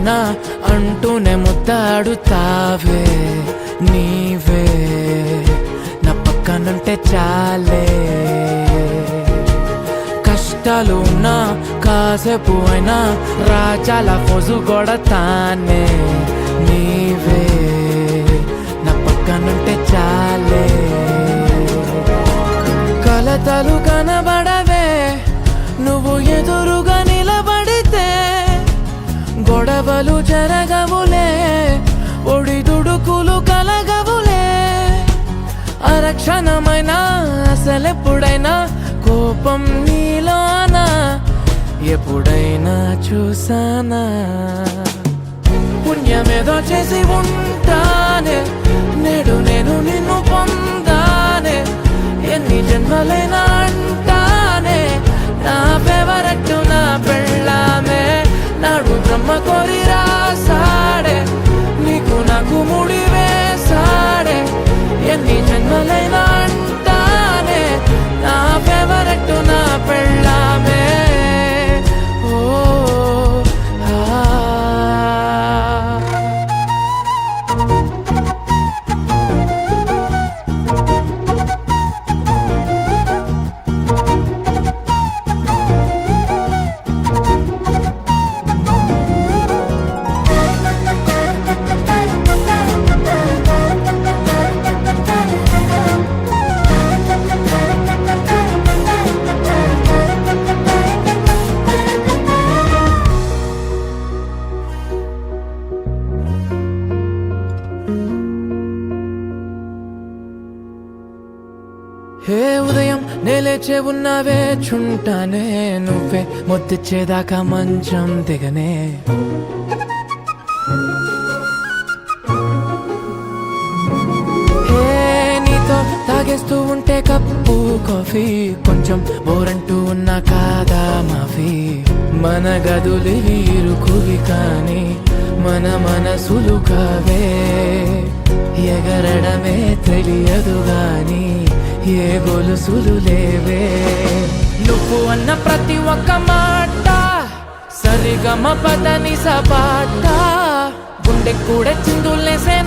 ఉన్నా అంటూనే ముద్దాడుతావే నీవే నా పక్కనుంటే చాలే కష్టాలు ఉన్నా కాసేపు అయినా రాజాల ఫోజు కొడతానే నీవే నా పక్కనుంటే చాలే కలతలు కనబడవే నువ్వు ఎదురుగా నిలబడితే గొడవలు జరగవులే ఒడిదుడుకులు కలగవులే అరక్షణమైనా అసలెప్పుడైనా కోపం నీలోనా ఎప్పుడైనా చూసానా పుణ్యమేదో చేసి ఉంటానే నేడు నేను నిన్ను పొందానే ఎన్ని జన్మలైనా అంటానే నా ఫేవరెట్ నా పెళ్ళామే నాడు బ్రహ్మ కోరి రాసాడే నీకు నాకు ముడి వేసాడే ఎన్ని జన్మలైనా అంటానే నా ఫేవరెట్ నా పెళ్ళామే ఓ హే ఉదయం నేలేచే ఉన్నావే చుంటానే నువ్వే మొత్తిచ్చేదాకా మంచం దిగనే హే నీతో తాగేస్తూ ఉంటే కప్పు కాఫీ కొంచెం బోరంటూ ఉన్నా కాదా మాఫీ మన గదులు వీరుకువి కానీ మన మనసులు కావే ఎగరడమే తెలియదు గాని ఏ గొలుసులు లేవే నువ్వు అన్న ప్రతి ఒక్క మాట సరిగమ పదని సపాట గుండె కూడా చిందులేసే